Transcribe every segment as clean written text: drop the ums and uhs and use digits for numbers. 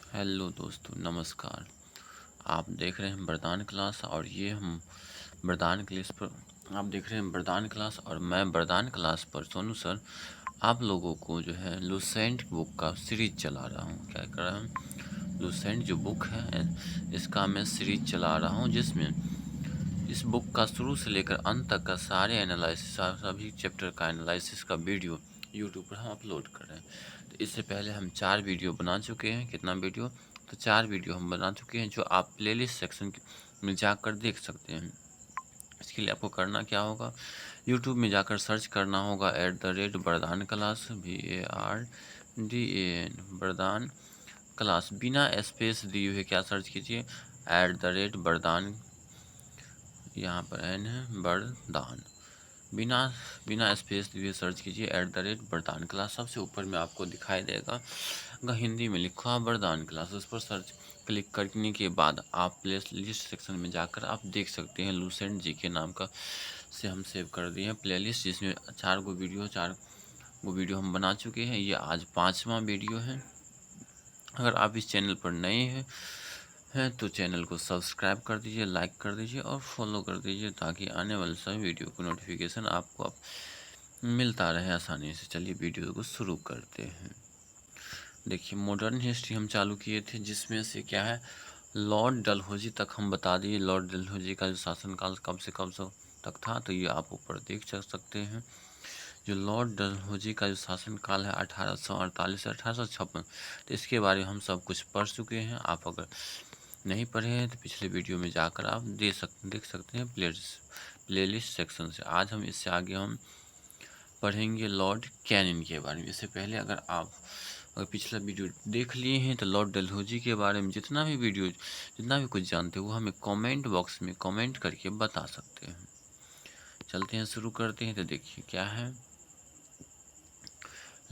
Hello दोस्तों, नमस्कार। आप देख रहे हैं वरदान क्लास और ये हम वरदान क्लास पर आप देख रहे हैं वरदान क्लास और मैं वरदान क्लास पर सोनू सर आप लोगों को जो है लुसेंट बुक का सीरीज चला रहा हूँ। क्या कर रहा हूँ? लुसेंट जो बुक है इसका मैं सीरीज चला रहा हूँ, जिसमें इस बुक का शुरू से लेकर अंत तक का सारे एनालिसिस, सभी चैप्टर का एनालिसिस का वीडियो यूट्यूब पर हम अपलोड कर रहे हैं। तो इससे पहले हम 4 वीडियो बना चुके हैं। कितना वीडियो? तो 4 वीडियो हम बना चुके हैं, जो आप प्लेलिस्ट सेक्शन में जाकर देख सकते हैं। इसके लिए आपको करना क्या होगा? यूट्यूब में जाकर सर्च करना होगा @वरदान क्लास, VARDAN वरदान क्लास, बिना स्पेस दिए हुए क्या सर्च कीजिए? @वरदान, यहाँ पर एन है, वरदान, बिना बिना स्पेस दिए सर्च कीजिए @वरदान क्लास। सबसे ऊपर में आपको दिखाई देगा हिंदी में लिखा वरदान क्लास। उस पर सर्च क्लिक करने के बाद आप प्ले लिस्ट सेक्शन में जाकर आप देख सकते हैं लुसेंट जी के नाम का से हम सेव कर दिए हैं प्ले लिस्ट, जिसमें 4 गो वीडियो हम बना चुके हैं। ये आज 5वां वीडियो है। अगर आप इस चैनल पर नए हैं तो चैनल को सब्सक्राइब कर दीजिए, लाइक कर दीजिए और फॉलो कर दीजिए, ताकि आने वाले सभी वीडियो की नोटिफिकेशन आपको मिलता रहे आसानी से। चलिए वीडियो को शुरू करते हैं। देखिए, मॉडर्न हिस्ट्री हम चालू किए थे, जिसमें से क्या है, लॉर्ड डलहौजी तक हम बता दिए। लॉर्ड डलहौजी का जो शासनकाल कब से तक था, तो ये आप ऊपर देख सकते हैं। जो लॉर्ड डलहौजी का जो शासनकाल है 1848 से 1856, तो इसके बारे में हम सब कुछ पढ़ चुके हैं। आप अगर नहीं पढ़े हैं तो पिछले वीडियो में जाकर आप देख सकते हैं प्लेलिस्ट सेक्शन से। आज हम इससे आगे हम पढ़ेंगे लॉर्ड कैनिंग के बारे में। इससे पहले अगर पिछला वीडियो देख लिए हैं तो लॉर्ड डलहौजी के बारे में जितना भी कुछ जानते हो वो हमें कमेंट बॉक्स में कमेंट करके बता सकते हैं। चलते हैं, शुरू करते हैं। तो देखिए क्या है,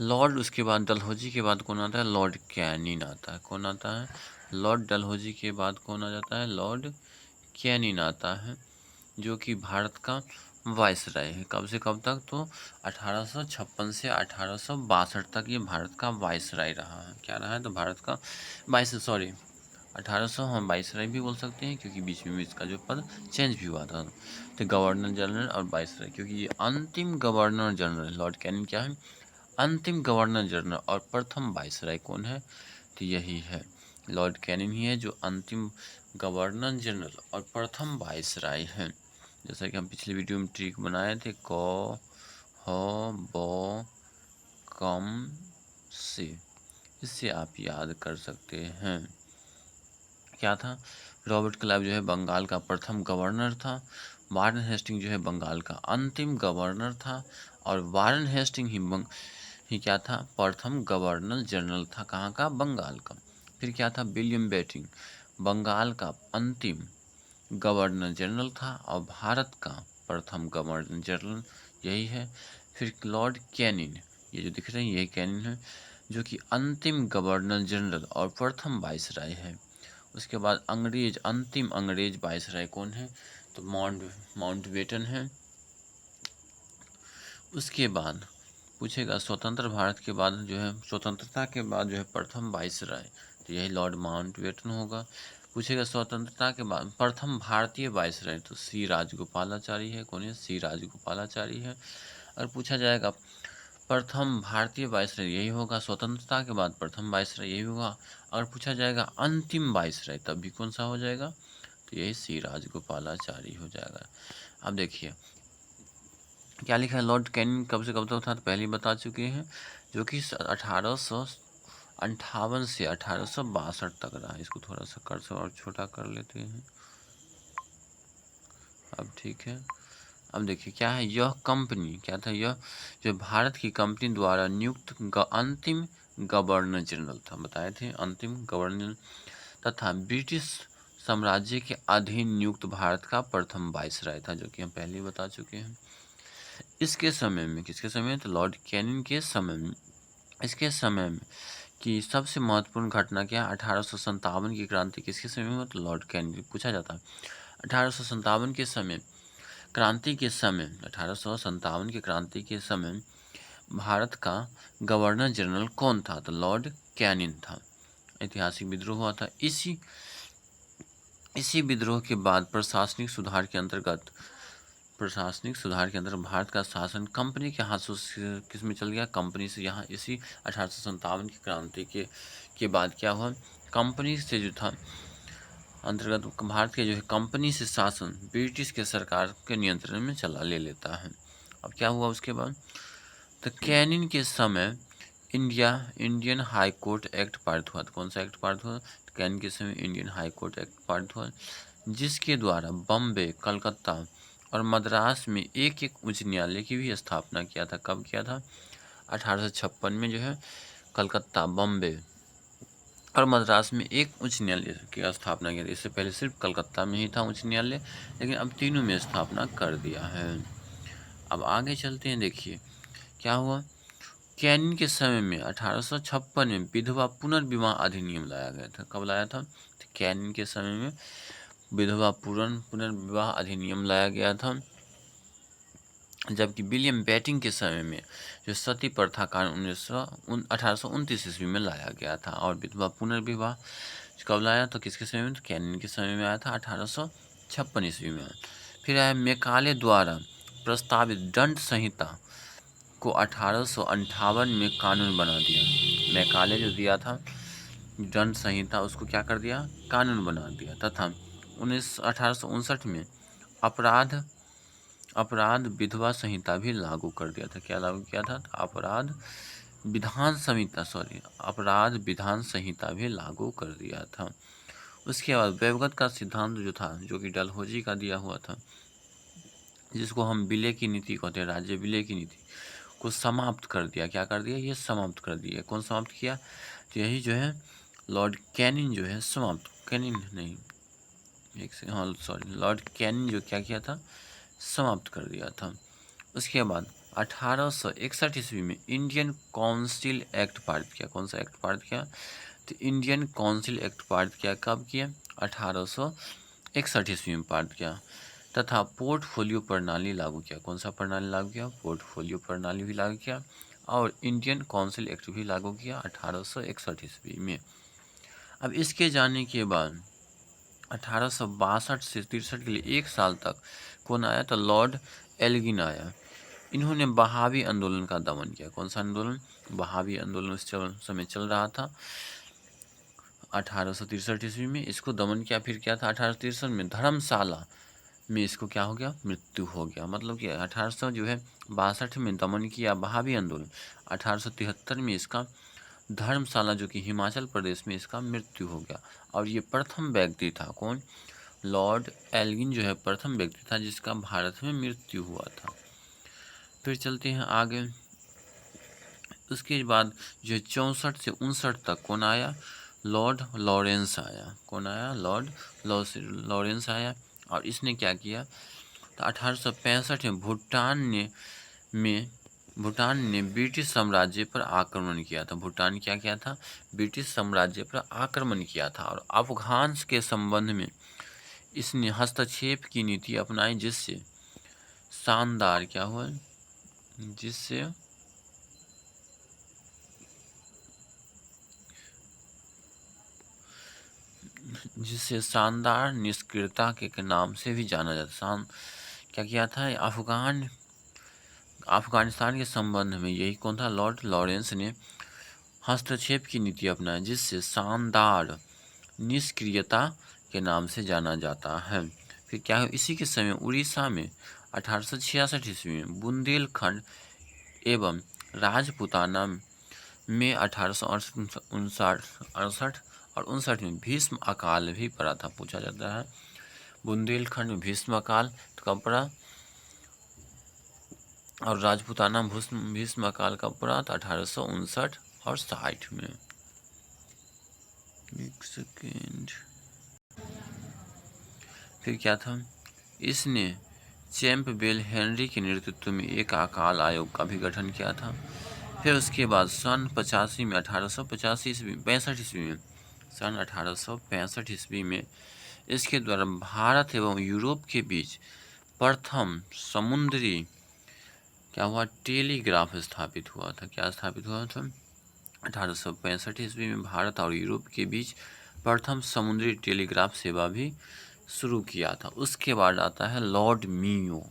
लॉर्ड, उसके बाद डलहौजी के बाद कौन आता है? लॉर्ड कैनिंग आता है। कौन आता है? लॉर्ड डलहौजी के बाद कौन आ जाता है? लॉर्ड कैनिंग आता है, जो कि भारत का वायसराय है। कब से कब तक? तो 1856 से 1862 तक ये भारत का वायसराय रहा है। क्या रहा है? तो भारत का 1800 हम वायसराय भी बोल सकते हैं, क्योंकि बीच में इसका जो पद चेंज भी हुआ था। तो गवर्नर जनरल और वायसराय, क्योंकि ये अंतिम गवर्नर जनरल लॉर्ड कैनिंग क्या है? अंतिम गवर्नर जनरल। और प्रथम वायसराय कौन है? तो यही है, लॉर्ड कैनिंग ही है, जो अंतिम गवर्नर जनरल और प्रथम वायसराय है। जैसा कि हम पिछले वीडियो में ट्रिक बनाए थे, क ह ब कम से, इससे आप याद कर सकते हैं। क्या था? रॉबर्ट क्लाइव जो है बंगाल का प्रथम गवर्नर था। वारन हेस्टिंग जो है बंगाल का अंतिम गवर्नर था। और वारन हेस्टिंग ही क्या था? प्रथम गवर्नर जनरल था। कहाँ का? बंगाल का। फिर क्या था? विलियम बेटिंग बंगाल का अंतिम गवर्नर जनरल था और भारत का प्रथम गवर्नर जनरल यही है। फिर लॉर्ड कैनिंग, ये जो दिख रहे हैं यही कैनिंग है, जो कि अंतिम गवर्नर जनरल और प्रथम वायसराय है। उसके बाद अंतिम अंग्रेज वायसराय कौन है? तो माउंटबेटन है। उसके बाद पूछेगा स्वतंत्र भारत के बाद जो है, स्वतंत्रता के बाद जो है प्रथम वायसराय, तो यही लॉर्ड माउंटबेटन होगा। पूछेगा स्वतंत्रता के बाद प्रथम भारतीय वायसराय, तो सी राजगोपालाचारी है। कौन है? सी राजगोपालाचारी है। और पूछा जाएगा प्रथम भारतीय वायसराय, यही होगा। स्वतंत्रता के बाद प्रथम वायसराय यही होगा। अगर पूछा जाएगा अंतिम वायसराय, तब भी कौन सा हो जाएगा? तो यही सी राजगोपालाचारी हो जाएगा। अब देखिए क्या लिखा है, लॉर्ड कैनिंग कब से कब तक था? तो पहले ही बता चुके हैं, जो कि 1858 से 1862 तक रहा। इसको थोड़ा सा कर्सर और छोटा कर लेते हैं। अब ठीक है। अब देखिए क्या है, यह कंपनी क्या था? यह जो भारत की कंपनी द्वारा नियुक्त अंतिम गवर्नर जनरल था। बताए थे अंतिम गवर्नर, तथा ब्रिटिश साम्राज्य के अधीन नियुक्त भारत का प्रथम वायसराय था, जो कि हम पहले ही बता चुके हैं। इसके समय में, किसके समय में? तो लॉर्ड कैनिंग के समय में। इसके समय में की सबसे महत्वपूर्ण घटना क्या है? 1857 की क्रांति किसके समय में? तो लॉर्ड कैनिंग पूछा जाता है। 1857 के समय, क्रांति के समय, 1857 की क्रांति के समय भारत का गवर्नर जनरल कौन था? तो लॉर्ड कैनिंग था। ऐतिहासिक विद्रोह हुआ था। इसी विद्रोह के बाद प्रशासनिक सुधार के अंतर्गत भारत का शासन कंपनी के हाथों से किस में चल गया, कंपनी से। यहाँ इसी 1857 की क्रांति के बाद क्या हुआ, कंपनी से जो था अंतर्गत भारत के जो है कंपनी से शासन ब्रिटिश के सरकार के नियंत्रण में चला ले लेता है। अब क्या हुआ उसके बाद, तो कैनिंग के समय इंडियन हाई कोर्ट एक्ट पारित हुआ। तो कौन सा एक्ट पारित हुआ, तो कैनिंग के समय इंडियन हाई कोर्ट एक्ट पारित हुआ, जिसके द्वारा बम्बे, कलकत्ता और मद्रास में एक एक उच्च न्यायालय की भी स्थापना किया था। कब किया था, 1856 में जो है कलकत्ता, बम्बे और मद्रास में एक उच्च न्यायालय की स्थापना की थी। इससे पहले सिर्फ कलकत्ता में ही था उच्च न्यायालय, लेकिन अब तीनों में स्थापना कर दिया है। अब आगे चलते हैं, देखिए क्या हुआ, कैनिंग के समय में 1856 में विधवा पुनर्विवाह अधिनियम लाया गया था। कब लाया था, तो कैनिंग के समय में विधवा पुनर्विवाह अधिनियम लाया गया था। जबकि विलियम बेटिंग के समय में जो सती प्रथा कानून 1829 ईस्वी में लाया गया था। और विधवा पुनर्विवाह कब लाया, तो किसके समय में, तो कैनिंग के समय में आया था 1856 ईस्वी में। फिर आया मैकाले द्वारा प्रस्तावित दंड संहिता को 1858 में कानून बना दिया। मैकाले जो दिया था दंड संहिता, उसको क्या कर दिया, कानून बना दिया। तथा 1859 में अपराध विधवा संहिता भी लागू कर दिया था। क्या लागू किया था, अपराध विधान संहिता भी लागू कर दिया था। उसके बाद वैवगत का सिद्धांत जो था, जो कि डलहौजी का दिया हुआ था, जिसको हम विलय की नीति कहते हैं, राज्य विलय की नीति को समाप्त कर दिया। क्या कर दिया, ये समाप्त कर दिया। कौन समाप्त किया, तो यही जो है लॉर्ड कैनिंग जो है लॉर्ड कैनिंग जो क्या किया था, समाप्त कर दिया था। उसके बाद 1861 ईस्वी में इंडियन काउंसिल एक्ट पारित किया। कौन सा एक्ट पारित किया, तो इंडियन काउंसिल एक्ट पारित किया। कब किया, 1861 ईस्वी में पारित किया। तथा पोर्टफोलियो प्रणाली लागू किया। कौन सा प्रणाली लागू किया, पोर्टफोलियो प्रणाली भी लागू किया। और इंडियन काउंसिल एक्ट भी लागू किया 1861 ईस्वी में। अब इसके जाने के बाद 1862 से 63 के लिए 1 साल तक कौन आया, तो लॉर्ड एल्गिन आया। इन्होंने बहावी आंदोलन का दमन किया। कौन सा आंदोलन, बहावी आंदोलन उस समय चल रहा था 1863 ईस्वी में, इसको दमन किया। फिर क्या था, 1863 में धर्मशाला में इसको क्या हो गया, मृत्यु हो गया। मतलब कि 1862 में दमन किया बहावी आंदोलन, 1873 में इसका धर्मशाला जो कि हिमाचल प्रदेश में इसका मृत्यु हो गया। और ये प्रथम व्यक्ति था, कौन, लॉर्ड एल्गिन जो है प्रथम व्यक्ति था जिसका भारत में मृत्यु हुआ था। फिर चलते हैं आगे। उसके बाद जो 64 से 59 तक कौन आया, लॉर्ड लॉरेंस आया। कौन आया, लॉर्ड लॉरेंस आया। और इसने क्या किया, तो 1865 में भूटान ने ब्रिटिश साम्राज्य पर आक्रमण किया था। भूटान क्या किया था, ब्रिटिश साम्राज्य पर आक्रमण किया था। और अफगान के संबंध में इसने हस्तक्षेप की नीति अपनाई, जिससे शानदार क्या हुआ, जिससे शानदार निष्क्रियता के नाम से भी जाना जाता। क्या किया था, अफगानिस्तान के संबंध में यही कौन था, लॉर्ड लॉरेंस ने हस्तक्षेप की नीति अपनाई, जिससे शानदार निष्क्रियता के नाम से जाना जाता है। फिर क्या है, इसी के समय उड़ीसा में 1866 ईस्वी में बुंदेलखंड एवं राजपूताना में 1868 और 59 में भीष्म अकाल भी पड़ा था। पूछा जाता है बुंदेलखंड में भीष्म अकाल तो कब पड़ा, और राजपूताना भीष्म अकाल कब पड़ा, तो 1859 और 60 में। एक सेकेंड। फिर क्या था, इसने चैंपबेल हेनरी के नेतृत्व में एक अकाल आयोग का भी गठन किया था। फिर उसके बाद सन 85 में 1865 ईस्वी में इसके द्वारा भारत एवं यूरोप के बीच प्रथम समुद्री क्या हुआ, टेलीग्राफ स्थापित हुआ था। क्या स्थापित हुआ था, 1865 ईस्वी में भारत और यूरोप के बीच प्रथम समुद्री टेलीग्राफ सेवा भी शुरू किया था। उसके बाद आता है लॉर्ड मियो,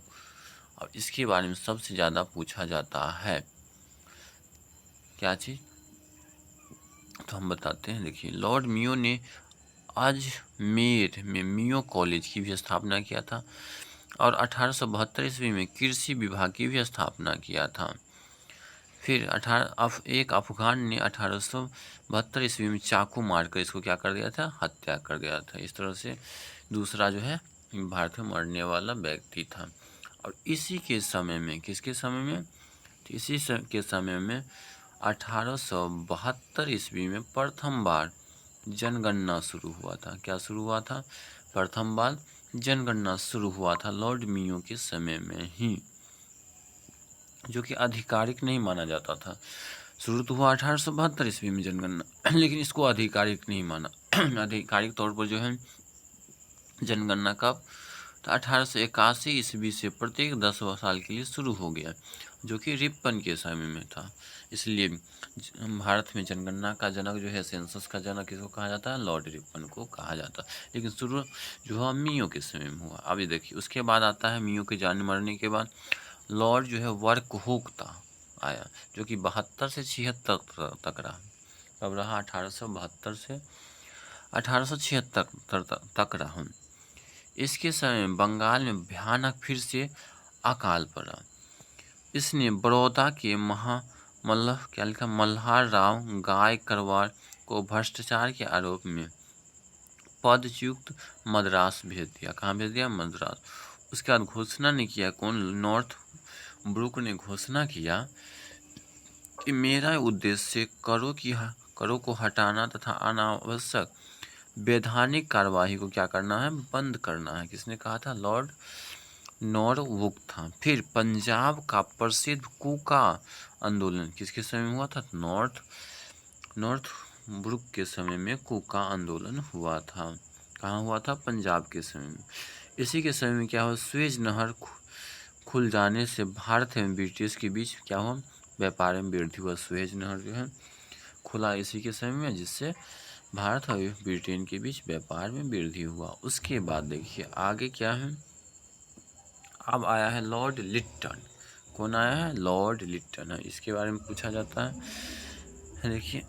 और इसके बारे में सबसे ज़्यादा पूछा जाता है। क्या चीज़? तो हम बताते हैं। देखिए, लॉर्ड मियो ने अजमेर में मियो कॉलेज की भी स्थापना किया था, और 1872 ईस्वी में कृषि विभाग की भी स्थापना किया था। फिर एक अफगान ने 1872 ईस्वी में चाकू मारकर इसको क्या कर दिया था? हत्या कर दिया था। इस तरह से दूसरा जो है भारत में मरने वाला व्यक्ति था। और इसी के समय में, किसके समय में? तो के समय में 1872 ईस्वी में प्रथम बार जनगणना शुरू हुआ था। क्या शुरू हुआ था? प्रथम बार जनगणना शुरू हुआ था लॉर्ड मियो के समय में ही, जो कि आधिकारिक नहीं माना जाता था। शुरू तो हुआ 1872 ईस्वी में जनगणना, लेकिन इसको आधिकारिक नहीं माना। आधिकारिक तौर पर जो है जनगणना कब? तो 1881 ईस्वी से प्रत्येक 10 साल के लिए शुरू हो गया, जो कि रिपन के समय में था। इसलिए भारत में जनगणना का जनक जो है, सेंसस का जनक किसको कहा जाता है? लॉर्ड रिपन को कहा जाता है। लेकिन शुरू जो हुआ मियो के समय में हुआ। अब ये देखिए, उसके बाद आता है मियो के जाने मरने के बाद लॉर्ड जो है वर्कहोक्ता आया, जो कि 72 से 76 तक रहा। कब रहा? 1872 से 1876 तक रहा। इसके समय में बंगाल में भयानक फिर से अकाल पड़ा। इसने बड़ौदा के क्या लिखा? मल्हार राव गायकवाड़ को भ्रष्टाचार के आरोप में पदच्युत मद्रास भेज दिया। कहाँ भेज दिया? मद्रास। उसके बाद घोषणा ने किया, कौन? नॉर्थ ब्रुक ने घोषणा किया कि मेरा उद्देश्य करों को हटाना तथा अनावश्यक वैधानिक कार्यवाही को क्या करना है? बंद करना है। किसने कहा था? लॉर्ड नॉरवुक था। फिर पंजाब का प्रसिद्ध कूका आंदोलन किसके समय में हुआ था? नॉर्थ ब्रुक के समय में कूका आंदोलन हुआ था। कहाँ हुआ था? पंजाब के समय में। इसी के समय में क्या हुआ? स्वेज नहर खुल जाने से भारत एवं ब्रिटिश के बीच क्या हुआ? व्यापार में वृद्धि हुआ। स्वेज नहर जो है खुला इसी के समय में, जिससे भारत और ब्रिटेन के बीच व्यापार में वृद्धि हुआ। उसके बाद देखिए आगे क्या है। अब आया है लॉर्ड लिट्टन। कौन आया है? लॉर्ड लिट्टन है। इसके बारे में पूछा जाता है। देखिए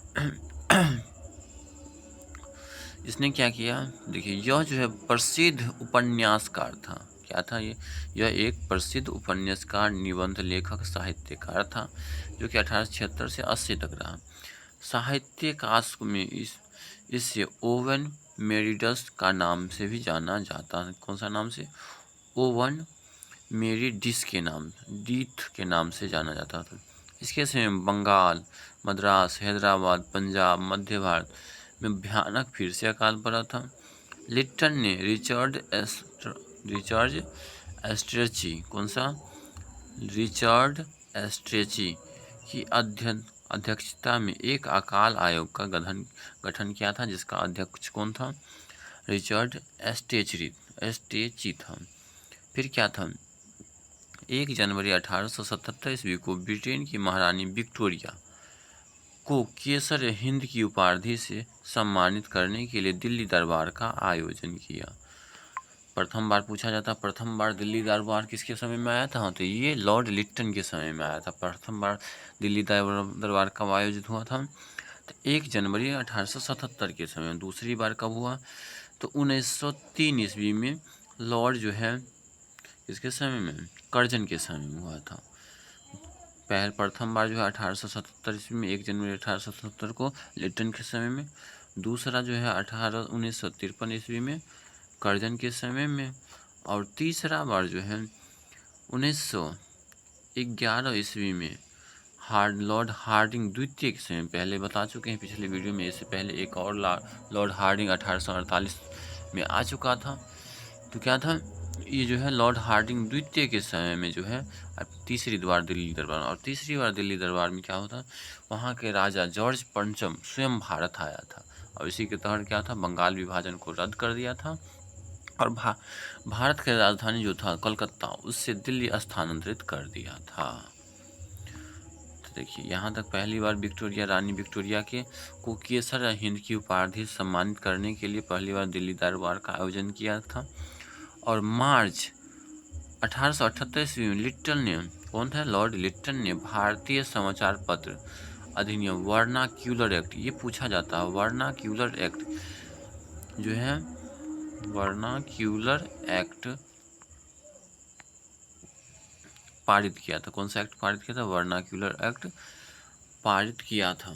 इसने क्या किया? देखिए, यह जो है प्रसिद्ध उपन्यासकार था। क्या था ये? यह एक प्रसिद्ध उपन्यासकार, निबंध लेखक, साहित्यकार था, जो कि 1876 से 80 तक रहा। साहित्य काश में इससे ओवन मेरिडस का नाम से भी जाना जाता है। कौन सा नाम से? ओवन मेरिडिस के नाम, डीथ के नाम से जाना जाता था। इसके समय बंगाल, मद्रास, हैदराबाद, पंजाब, मध्य भारत में भयानक फिर से अकाल पड़ा था। लिट्टन ने रिचर्ड एस्ट्रेची, कौन सा? रिचर्ड एस्ट्रेची की अध्यक्षता में एक अकाल आयोग का गठन किया था, जिसका अध्यक्ष कौन था? रिचर्ड एस्टेची था। फिर क्या था? 1 जनवरी 1877 ईस्वी को ब्रिटेन की महारानी विक्टोरिया को केसर हिंद की उपाधि से सम्मानित करने के लिए दिल्ली दरबार का आयोजन किया। प्रथम बार पूछा जाता, प्रथम बार दिल्ली दरबार किसके समय में आया था? तो ये लॉर्ड लिट्टन के समय में आया था। प्रथम बार दिल्ली दरबार कब आयोजित हुआ था? तो 1 जनवरी 1877 के समय में। दूसरी बार कब हुआ? तो 1903 ईस्वी में लॉर्ड जो है इसके समय में, कर्जन के समय में हुआ था। प्रथम बार जो है 1877 ईस्वी में, 1 जनवरी 1877 को लिट्टन के समय में। दूसरा जो है 1953 ईस्वी में, कर्जन के समय में। और तीसरा बार जो है 1911 ईस्वी में लॉर्ड हार्डिंग द्वितीय के समय। पहले बता चुके हैं पिछले वीडियो में, इससे पहले एक और लॉर्ड हार्डिंग 1848 में आ चुका था। तो क्या था? ये जो है लॉर्ड हार्डिंग द्वितीय के समय में जो है तीसरी बार दिल्ली दरबार। और तीसरी बार दिल्ली दरबार में क्या होता? वहाँ के राजा जॉर्ज पंचम स्वयं भारत आया था, और इसी के तहत क्या था? बंगाल विभाजन को रद्द कर दिया था, और भारत की राजधानी जो था कलकत्ता, उससे दिल्ली स्थानांतरित कर दिया था। तो देखिए यहाँ तक पहली बार विक्टोरिया, रानी विक्टोरिया के को केसर हिंद की उपाधि सम्मानित करने के लिए पहली बार दिल्ली दरबार का आयोजन किया था। और मार्च 1878 ईस्वी में लिट्टन ने, कौन था, लॉर्ड लिट्टन ने भारतीय समाचार पत्र अधिनियम वर्नाक्यूलर एक्ट, ये पूछा जाता है, वर्नाक्यूलर एक्ट जो है, वर्नाक्यूलर एक्ट पारित किया था। कौन सा एक्ट पारित किया था? वर्नाक्यूलर एक्ट पारित किया था।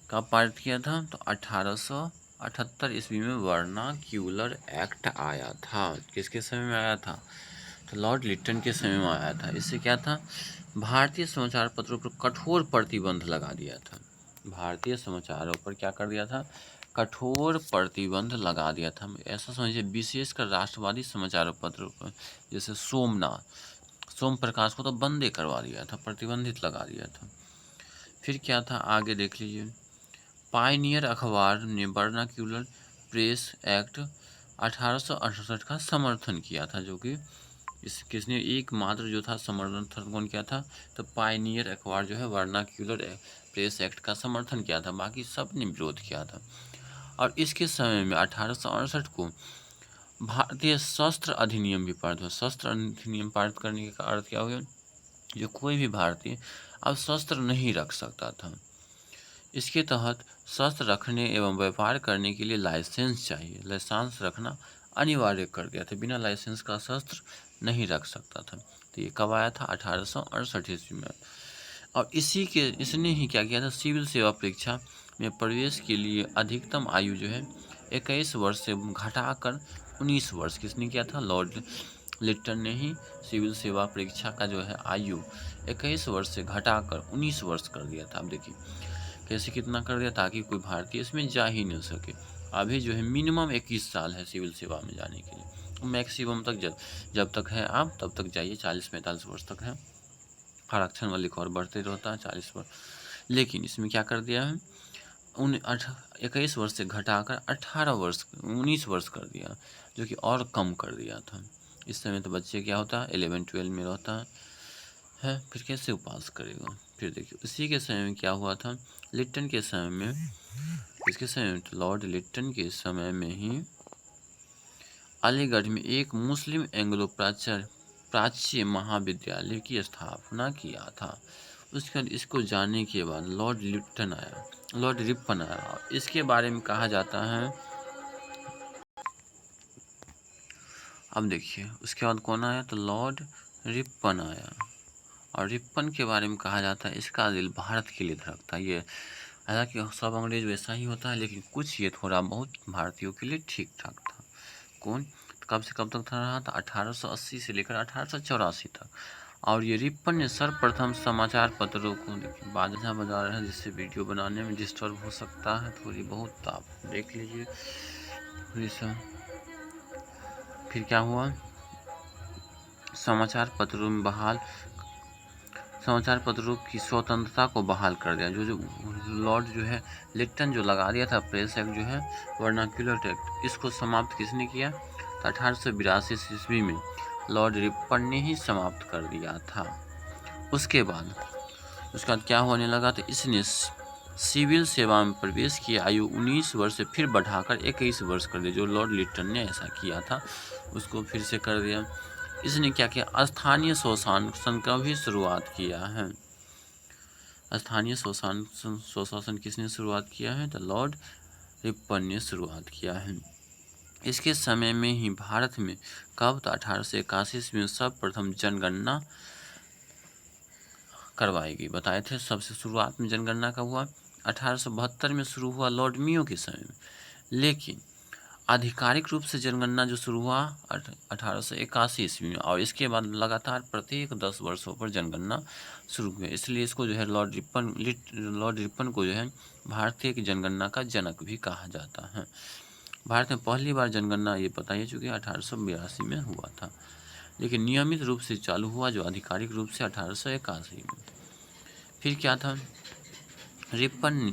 कब पारित किया था? तो 1878 ईस्वी में वर्नाक्यूलर एक्ट आया था। किसके समय में आया था? तो लॉर्ड लिट्टन के समय में आया था। इससे क्या था? भारतीय समाचार पत्रों पर कठोर प्रतिबंध लगा दिया था। भारतीय समाचारों पर क्या कर दिया था? कठोर प्रतिबंध लगा दिया था। ऐसा समझिए, विशेषकर राष्ट्रवादी समाचार पत्रों पर, जैसे सोम प्रकाश को तो बंद ही करवा दिया था, प्रतिबंधित लगा दिया था। फिर क्या था आगे देख लीजिए। पायनियर अखबार ने वर्नाक्यूलर प्रेस एक्ट 1868 का समर्थन किया था, जो कि किसने एकमात्र जो था समर्थन कौन किया था? तो पायनियर अखबार जो है वर्नाक्यूलर प्रेस एक्ट का समर्थन किया था, बाकी सब ने विरोध किया था। और इसके समय में 1868 को भारतीय शस्त्र अधिनियम भी पारित हुआ। शस्त्र अधिनियम पारित करने का अर्थ क्या हुआ? जो कोई भी भारतीय अब शस्त्र नहीं रख सकता था। इसके तहत शस्त्र रखने एवं व्यापार करने के लिए लाइसेंस चाहिए, लाइसेंस रखना अनिवार्य कर दिया था। बिना लाइसेंस का शस्त्र नहीं रख सकता था। तो ये कब आया था? 1868 ईस्वी में। और इसने ही क्या किया था? सिविल सेवा परीक्षा में प्रवेश के लिए अधिकतम आयु जो है 21 वर्ष से घटाकर 19 वर्ष, किसने किया था? लॉर्ड लिट्टन ने ही सिविल सेवा परीक्षा का जो है आयु 21 वर्ष से घटाकर 19 वर्ष कर दिया था। अब देखिए कैसे कितना कर दिया, ताकि कोई भारतीय इसमें जा ही नहीं सके। अभी जो है मिनिमम 21 साल है सिविल सेवा में जाने के लिए, मैक्सिमम तक जब तक है आप तब तक जाइए, 40-45 वर्ष तक है। आरक्षण वाले और बढ़ते रहता है 40 वर्ष। लेकिन इसमें क्या कर दिया है? 21 वर्ष से घटाकर 19 वर्ष कर दिया, जो कि और कम कर दिया था। इस समय तो बच्चे क्या होता है? 11-12 में रहता है। फिर कैसे पास करेगा? फिर देखिए उसी के समय में क्या हुआ था? लिट्टन के समय में, इसके समय में, लॉर्ड लिट्टन के समय में ही अलीगढ़ में एक मुस्लिम एंग्लो प्राच्य महाविद्यालय की स्थापना किया था। उसके बाद इसको जानने के बाद लॉर्ड रिपन आया। इसके बारे में कहा जाता है, अब देखिए उसके बाद कौन आया? तो लॉर्ड रिपन आया। और रिपन के बारे में कहा जाता है इसका दिल भारत के लिए धड़कता है। ये हालांकि सब अंग्रेज वैसा ही होता है, लेकिन कुछ ये थोड़ा बहुत भारतीयों के लिए ठीक ठाक था। कौन? कब से कब तक था रहा था? 1880 से लेकर 1884 तक। और ये रिपन ने सर्वप्रथम समाचार पत्रों को, देखिए बाजा बजा रहे हैं जिससे वीडियो बनाने में डिस्टर्ब हो सकता है थोड़ी बहुत, तो आप देख लीजिए थोड़ी सा। फिर क्या हुआ? समाचार पत्रों की स्वतंत्रता को बहाल कर दिया। जो लॉर्ड जो है लिट्टन जो लगा दिया था प्रेस एक्ट जो है वर्नाक्यूलर एक्ट, इसको समाप्त किसने किया? तो 1882 ईस्वी में लॉर्ड रिपन ने ही समाप्त कर दिया था। उसके बाद क्या होने लगा? तो इसने सिविल सेवा में प्रवेश की आयु 19 वर्ष से फिर बढ़ाकर 21 वर्ष कर दिया। जो लॉर्ड लिट्टन ने ऐसा किया था उसको फिर से कर दिया। इसने क्या किया? स्थानीय स्वशासन का भी शुरुआत किया है। स्थानीय स्वशासन किसने शुरुआत किया है? तो लॉर्ड रिपन ने शुरुआत किया है। इसके समय में ही भारत में कब? तो 1881 ईस्वी में सर्वप्रथम जनगणना करवाई गई। बताए थे सबसे शुरुआत में जनगणना कब हुआ? 1872 में शुरू हुआ लॉर्ड मियो के समय में। लेकिन आधिकारिक रूप से जनगणना जो शुरू हुआ 1881 ईस्वी में, और इसके बाद लगातार प्रत्येक 10 वर्षों पर जनगणना शुरू हुई। इसलिए इसको जो है लॉर्ड रिपन को जो है भारतीय की जनगणना का जनक भी कहा जाता है। भारत में पहली बार जनगणना ये बताइए चूँकि 1882 में हुआ था, लेकिन नियमित रूप से चालू हुआ जो आधिकारिक रूप से 1881 में। फिर क्या था? रिपन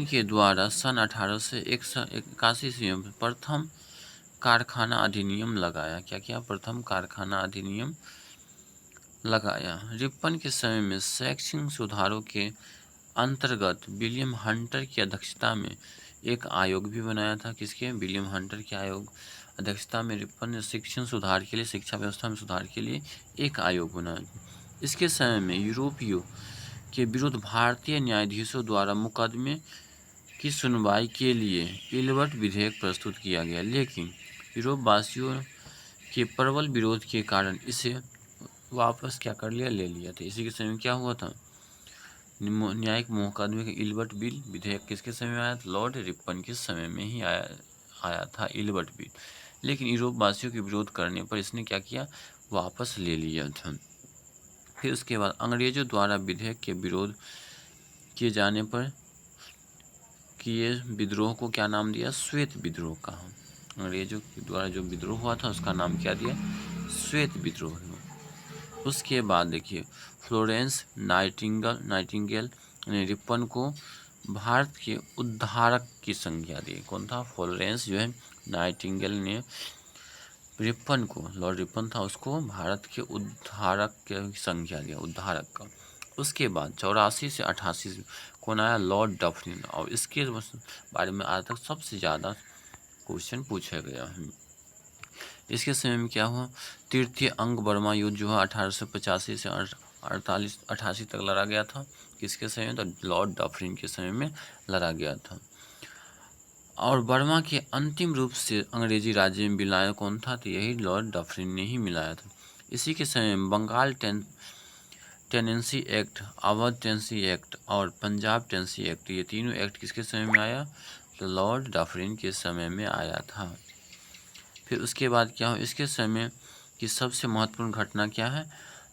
के द्वारा सन 1881 ईस्वी में प्रथम कारखाना अधिनियम लगाया। क्या किया? प्रथम कारखाना अधिनियम लगाया। रिपन के समय में शैक्षणिक सुधारों के अंतर्गत विलियम हंटर की अध्यक्षता में एक आयोग भी बनाया था। किसके? विलियम हंटर के आयोग अध्यक्षता में रिपन ने शिक्षण सुधार के लिए, शिक्षा व्यवस्था में सुधार के लिए एक आयोग बनाया। इसके समय में यूरोपियों के विरुद्ध भारतीय न्यायाधीशों द्वारा मुकदमे की सुनवाई के लिए इल्बर्ट विधेयक प्रस्तुत किया गया, लेकिन यूरोप वासियों के प्रबल विरोध के कारण इसे वापस क्या कर लिया, ले लिया था। इसी के समय में क्या हुआ था? न्यायिक मुकदमे का इल्बर्ट बिल विधेयक किसके समय में आया था? लॉर्ड रिपन के समय में ही आया था इल्बर्ट बिल, लेकिन यूरोप वासियों के विरोध करने पर इसने क्या किया? वापस ले लिया था। फिर उसके बाद अंग्रेजों द्वारा विधेयक के विरोध किए जाने पर किए विद्रोह को क्या नाम दिया? श्वेत विद्रोह कहा। अंग्रेजों के द्वारा जो विद्रोह हुआ था उसका नाम क्या दिया? श्वेत विद्रोह। उसके बाद देखिए फ्लोरेंस नाइटिंगेल ने रिपन को भारत के उद्धारक की संज्ञा दी। कौन था? फ्लोरेंस जो है नाइटिंगेल ने रिपन को, लॉर्ड रिपन था, उसको भारत के उद्धारक की संज्ञा दिया, उद्धारक का। उसके बाद 84 से 88 कौन आया? Lord Dufferin. और इसके बारे में आज तक सबसे ज़्यादा क्वेश्चन पूछा गया है। इसके समय में क्या हुआ? तृतीय अंग बर्मा युद्ध जो है 1885 से 88 तक लड़ा गया था। किसके समय में? तो लॉर्ड डफरिन के समय में लड़ा गया था। और बर्मा के अंतिम रूप से अंग्रेजी राज्य में मिलाया कौन था? तो यही लॉर्ड डफरिन ने ही मिलाया था। इसी के समय में Bengal tenancy act, Awadh tenancy act और पंजाब टेनेंसी एक्ट, ये तीनों एक्ट किसके समय में आया? तो लॉर्ड डफरिन के समय में आया था। फिर उसके बाद क्या हो? इसके समय की सबसे महत्वपूर्ण घटना क्या है?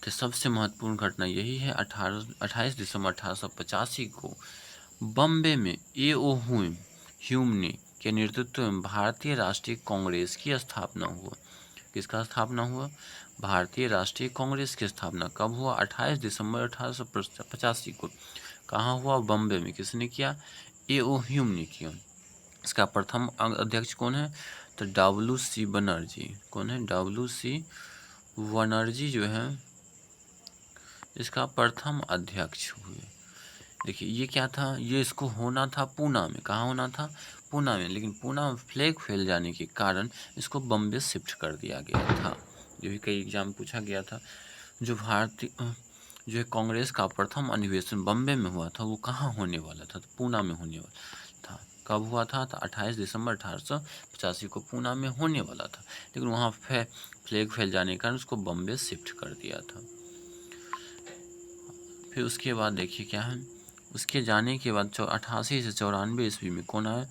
तो सबसे महत्वपूर्ण घटना यही है 28 दिसंबर 1885 को बम्बे में ए.ओ. ह्यूम के नेतृत्व में भारतीय राष्ट्रीय कांग्रेस की स्थापना हुआ। किसका स्थापना हुआ? भारतीय राष्ट्रीय कांग्रेस की स्थापना कब हुआ? 28 दिसंबर 1885 को। कहाँ हुआ? बम्बे में। किसने किया? ए.ओ. ह्यूम ने किया। इसका प्रथम अध्यक्ष कौन है? तो W.C. बनर्जी। कौन है? W.C. बनर्जी जो है इसका प्रथम अध्यक्ष हुए। देखिए ये क्या था? ये इसको होना था पूना में। कहाँ होना था? पूना में, लेकिन पूना में फ्लैग फैल जाने के कारण इसको बम्बे शिफ्ट कर दिया गया था। जो भी कई एग्जाम पूछा गया था। जो है कांग्रेस का प्रथम अधिवेशन बम्बे में हुआ था, वो कहाँ होने वाला था? तो पूना में होने वाला था। कब हुआ था? तो 28 दिसंबर 1885 को पूना में होने वाला था, लेकिन वहाँ फ्लैग फैल जाने के कारण उसको बम्बे शिफ्ट कर दिया था। फिर उसके बाद देखिए क्या है? उसके जाने के बाद 88 से 94 ईस्वी में कौन आया?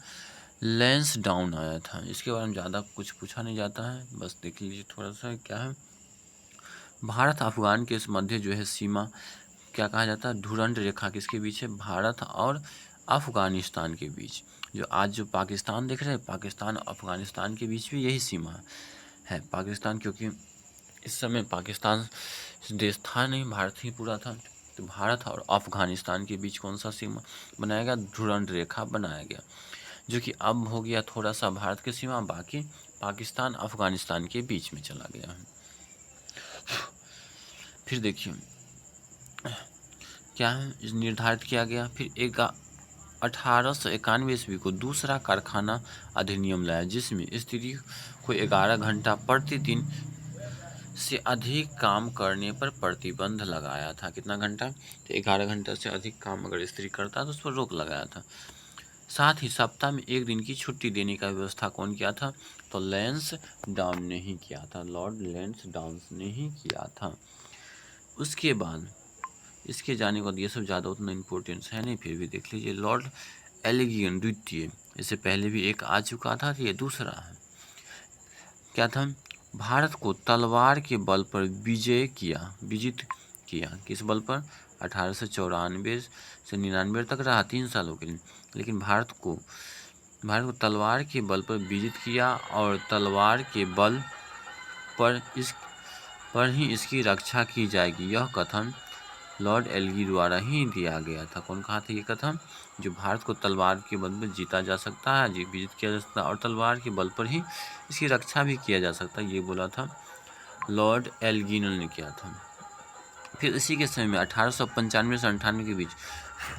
लैंस डाउन आया था। इसके बारे में ज़्यादा कुछ पूछा नहीं जाता है, बस देख लीजिए थोड़ा सा क्या है। भारत अफगान के इस मध्य जो है सीमा क्या कहा जाता है? धुरंध रेखा किसके बीच है? भारत और अफगानिस्तान के बीच। जो आज जो पाकिस्तान देख रहे हैं, पाकिस्तान अफगानिस्तान के बीच भी यही सीमा है। पाकिस्तान, क्योंकि इस समय पाकिस्तान देश था नहीं, भारत ही पूरा था। तो भारत और अफगानिस्तान के बीच कौन सा सीमा बनाया गया? धुरंध रेखा बनाया गया, जो कि अब हो गया थोड़ा सा भारत की सीमा, बाकी पाकिस्तान अफगानिस्तान के बीच में चला गया है। फिर देखिए क्या है निर्धारित किया गया। फिर 1891 ईस्वी को दूसरा कारखाना अधिनियम लाया, जिसमें स्त्री को 11 घंटा प्रतिदिन से अधिक काम करने पर प्रतिबंध लगाया था। कितना घंटा? तो 11 घंटा से अधिक काम अगर स्त्री करता तो उस पर रोक लगाया था। साथ ही सप्ताह में एक दिन की छुट्टी देने का व्यवस्था कौन किया था? तो लैंस डाउन ने ही किया था। लॉर्ड लैंस डाउन ने ही किया था। उसके बाद इसके जाने के बाद ये सब ज़्यादा उतना इम्पोर्टेंस है नहीं, फिर भी देख लीजिए। लॉर्ड एलिगियन द्वितीय, इससे पहले भी एक आ चुका था, ये दूसरा है। क्या था? भारत को तलवार के बल पर विजित किया। किस बल पर? 1894 से 99 तक रहा, 3 सालों के लिए। लेकिन भारत को तलवार के बल पर विजित किया, और तलवार के बल पर ही इसकी रक्षा की जाएगी, यह कथन लॉर्ड एलगी द्वारा ही दिया गया था। कौन कहा था ये कथन? जो भारत को तलवार के बल पर जीता जा सकता है, विजित किया जा सकता है, और तलवार के बल पर ही इसकी रक्षा भी किया जा सकता है, ये बोला था लॉर्ड एल्गिन ने किया था। फिर इसी के समय में 1895 से 98 के बीच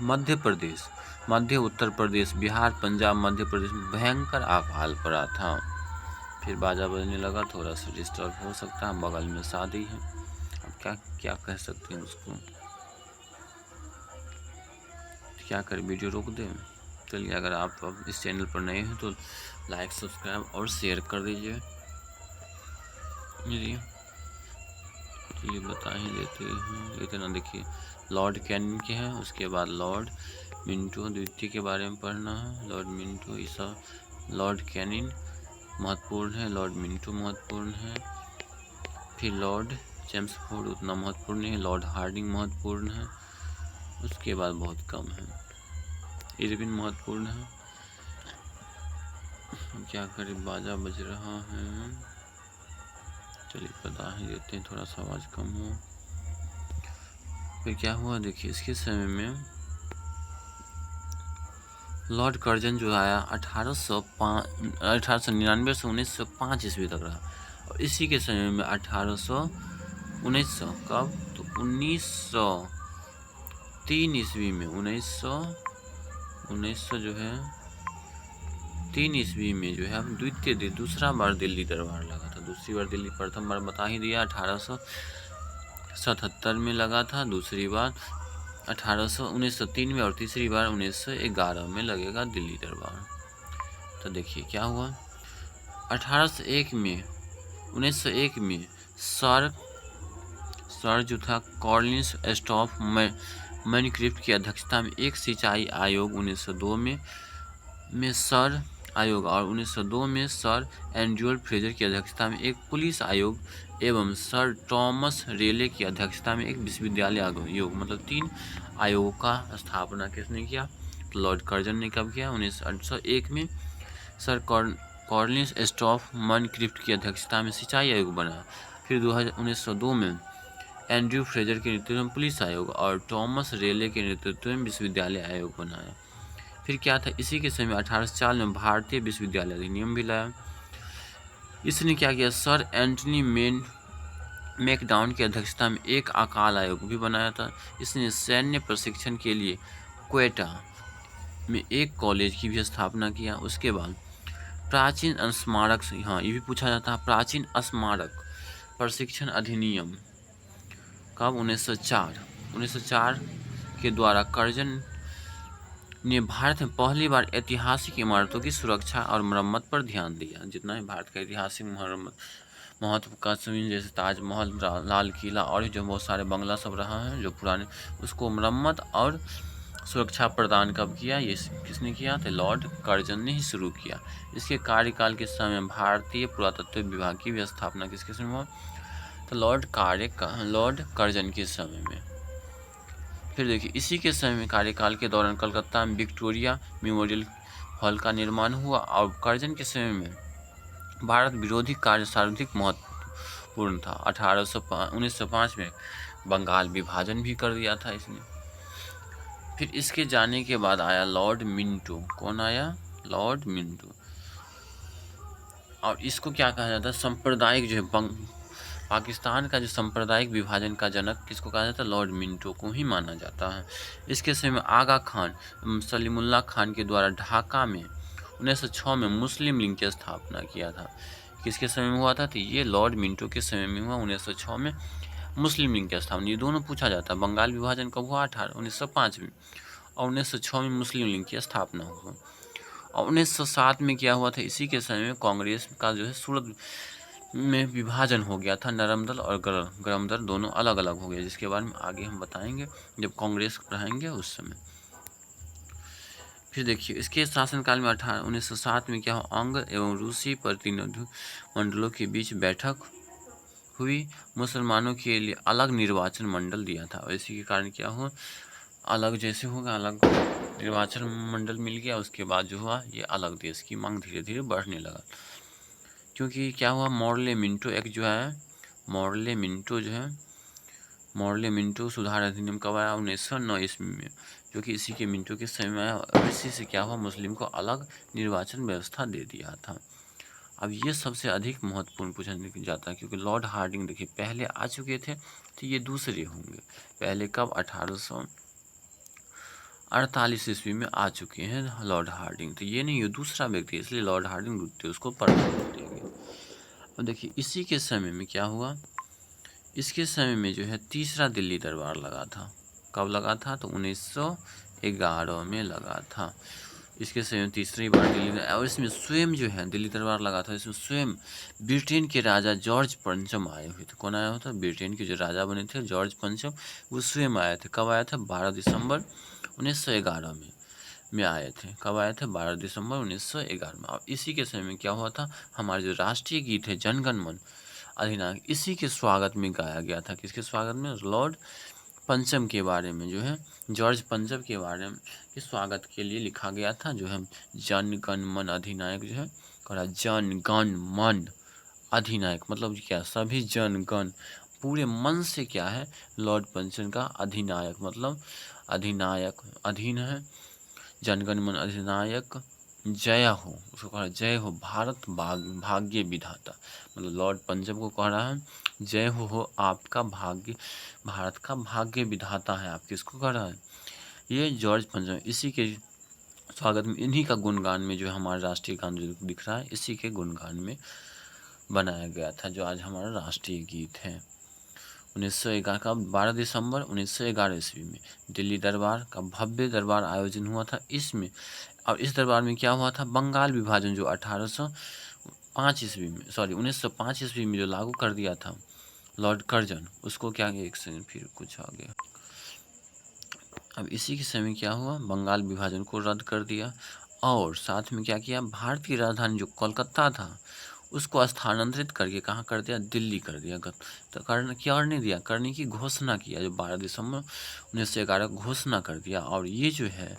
मध्य प्रदेश, मध्य उत्तर प्रदेश, बिहार, पंजाब, मध्य प्रदेश में भयंकर अकाल पड़ा था। फिर बाजा बजने लगा, थोड़ा सा डिस्टर्ब हो सकता है, बगल में शादी है, अब क्या क्या कह सकते हैं उसको, क्या कर, वीडियो रोक दें। चलिए, अगर आप अब इस चैनल पर नए हैं तो लाइक, सब्सक्राइब और शेयर कर दीजिए। चलिए बता ही देते हैं, इतना देखिए लॉर्ड कैनिंग के हैं, उसके बाद लॉर्ड मिंटो द्वितीय के बारे में पढ़ना है। लॉर्ड मिंटो ये सब, लॉर्ड कैनिंग महत्वपूर्ण है, लॉर्ड मिंटो महत्वपूर्ण है, फिर लॉर्ड चेम्सफोर्ड उतना महत्वपूर्ण नहीं है, लॉर्ड हार्डिंग महत्वपूर्ण है, उसके बाद बहुत कम है, इरविन महत्वपूर्ण है। क्या करें, बाजा बज रहा है, चलिए बता ही देते हैं, थोड़ा सा आवाज़ कम हो। फिर क्या हुआ देखिए, इसके समय में लॉर्ड कर्जन जो आया 1899 से 1905 ईस्वी तक रहा, और इसी के समय में 1900 कब, तो 1903 ईस्वी में 1900 जो है 3 ईस्वी में जो है दूसरा बार दिल्ली दरबार लगा था। दूसरी बार दिल्ली, प्रथम बार बता ही दिया 1877 में लगा था, दूसरी बार 1903 में, और तीसरी बार 1911 में लगेगा दिल्ली दरबार। तो देखिए क्या हुआ, 1801 में 1901 में सर जो था कॉलिंस स्टॉफ मैन्युस्क्रिप्ट की अध्यक्षता में एक सिंचाई आयोग, 1902 में सर आयोग, और 1902 में सर एंड्रयू फ्रेजर की अध्यक्षता में एक पुलिस आयोग, एवं सर थॉमस रेले की अध्यक्षता में एक विश्वविद्यालय आयोग, मतलब 3 आयोगों का स्थापना किसने किया, तो लॉर्ड कर्जन ने कब किया, 1901 में। सर कॉलिंस स्टॉफ मैन्युस्क्रिप्ट की अध्यक्षता में सिंचाई आयोग बना। फिर 1902 में एंड्रयू फ्रेजर के नेतृत्व में पुलिस आयोग, और थॉमस रेले के नेतृत्व में विश्वविद्यालय आयोग बनाया। फिर क्या था, इसी के समय 1804 में भारतीय विश्वविद्यालय अधिनियम भी लाया। इसने क्या किया, सर एंटनी मैकडाउन की अध्यक्षता में एक अकाल आयोग भी बनाया था। इसने सैन्य प्रशिक्षण के लिए क्वेटा में एक कॉलेज की भी स्थापना किया। उसके बाद प्राचीन स्मारक, हाँ ये भी पूछा जाता है, प्राचीन स्मारक प्रशिक्षण अधिनियम कब, 1904 के द्वारा कर्जन ने भारत में पहली बार ऐतिहासिक इमारतों की सुरक्षा और मरम्मत पर ध्यान दिया। जितना भी भारत का ऐतिहासिक महत्व का जमीन, जैसे ताजमहल, लाल किला और जो बहुत सारे बंगला सब रहा है जो पुराने, उसको मरम्मत और सुरक्षा प्रदान कब किया, ये किसने किया, तो लॉर्ड कर्जन ने ही शुरू किया। इसके कार्यकाल के समय भारतीय पुरातत्व विभाग की भी स्थापना किसके समय हुआ, तो लॉर्ड कर्जन के समय में। फिर देखिए, इसी के समय में कार्यकाल के दौरान कलकत्ता में विक्टोरिया मेमोरियल हॉल का निर्माण हुआ, और कर्जन के समय में भारत विरोधी कार्य सर्वाधिक महत्वपूर्ण था। 1905 में बंगाल विभाजन भी कर दिया था इसने। फिर इसके जाने के बाद आया लॉर्ड मिंटो। कौन आया, लॉर्ड मिंटो, और इसको क्या कहा जाता है, सांप्रदायिक जो है पाकिस्तान का जो सांप्रदायिक विभाजन का जनक किसको कहा जाता है, लॉर्ड मिंटो को ही माना जाता है। इसके समय में आगा खान सलीमुल्लाह खान के द्वारा ढाका में 1906 में मुस्लिम लीग की स्थापना किया था। किसके समय में हुआ था, तो ये लॉर्ड मिंटो के समय में हुआ, 1906 में मुस्लिम लीग की स्थापना। ये दोनों पूछा जाता है, बंगाल विभाजन कब हुआ, 1905 में, और 1906 में मुस्लिम लीग की स्थापना हुआ। और 1907 में क्या हुआ था, इसी के समय में कांग्रेस का जो है सूरत में विभाजन हो गया था, नरम दल और गरम दल दोनों अलग अलग हो गए, जिसके बारे में आगे हम बताएंगे जब कांग्रेस रहेंगे उस समय। फिर देखिए, इसके शासनकाल में 1907 में क्या हो, अंग एवं रूसी प्रतिनिधिमंडलों के बीच बैठक हुई। मुसलमानों के लिए अलग निर्वाचन मंडल दिया था, और इसी के कारण क्या हुआ, अलग जैसे होगा अलग निर्वाचन मंडल मिल गया। उसके बाद जो हुआ, ये अलग देश की मांग धीरे धीरे बढ़ने लगा, क्योंकि क्या हुआ, मॉर्ले मिंटो एक्ट जो है, मॉर्ले मिंटो सुधार अधिनियम कब आया, 1909 ईस्वी में, जो कि इसी के मिंटो के समय में आया। और इसी से क्या हुआ, मुस्लिम को अलग निर्वाचन व्यवस्था दे दिया था। अब ये सबसे अधिक महत्वपूर्ण पूछा जाता है, क्योंकि लॉर्ड हार्डिंग देखिए पहले आ चुके थे, तो ये दूसरे होंगे। पहले कब? 1848 ईस्वी में आ चुके हैं लॉर्ड हार्डिंग, तो ये नहीं, ये दूसरा व्यक्ति है, इसलिए लॉर्ड हार्डिंग द्वितीय उसको प्राथमिकता दिया गया। अब देखिए इसी के समय में क्या हुआ, इसके समय में जो है तीसरा दिल्ली दरबार लगा था। कब लगा था? तो 1911 में लगा था। इसके समय में तीसरी बार दिल्ली, और इसमें स्वयं जो है दिल्ली दरबार लगा था, इसमें स्वयं ब्रिटेन के राजा जॉर्ज पंचम आए हुए थे। कौन आया हुआ था? ब्रिटेन के जो राजा बने थे जॉर्ज पंचम, वो स्वयं आए थे। कब आया था? 12 दिसंबर 1911 में आए थे। कब आए थे? 12 दिसंबर 1911 में। और इसी के समय में क्या हुआ था, हमारे जो राष्ट्रीय गीत है जनगण मन अधिनायक, इसी के स्वागत में गाया गया था। किसके स्वागत में? लॉर्ड पंचम के बारे में, जो है जॉर्ज पंचम के बारे में के स्वागत के लिए लिखा गया था, जो है जन गण मन अधिनायक जो है कहा, जन गण मन अधिनायक मतलब क्या? सभी जनगण पूरे मन से क्या है, लॉर्ड पंचम का अधिनायक मतलब अधिनायक, अधीन है, जनगण मन अधिनायक जय हो, उसको कह रहा है जय हो भारत भाग्य विधाता, मतलब लॉर्ड पंचम को कह रहा है जय हो आपका भाग्य, भारत का भाग्य विधाता है आप। किसको कह रहा है? ये जॉर्ज पंचम। इसी के स्वागत में, इन्हीं का गुणगान में जो हमारा राष्ट्रीय गान जो दिख रहा है, इसी के गुणगान में बनाया गया था, जो आज हमारा राष्ट्रीय गीत है। 1911 का 12 दिसंबर 1911 ईस्वी में दिल्ली दरबार का भव्य दरबार आयोजन हुआ था। इसमें, और इस दरबार में क्या हुआ था, बंगाल विभाजन जो 1805 ईस्वी में, सॉरी 1905 ईस्वी में जो लागू कर दिया था लॉर्ड कर्जन, उसको क्या, एक सेकंड फिर कुछ आ गया। अब इसी के समय क्या हुआ, बंगाल विभाजन को रद्द कर दिया, और साथ में क्या किया, भारत की राजधानी जो कोलकाता था उसको स्थानांतरित करके कहाँ कर दिया? दिल्ली कर दिया। तो करने दिया, करने की घोषणा किया, जो 12 दिसंबर 1911 घोषणा कर दिया। और ये जो है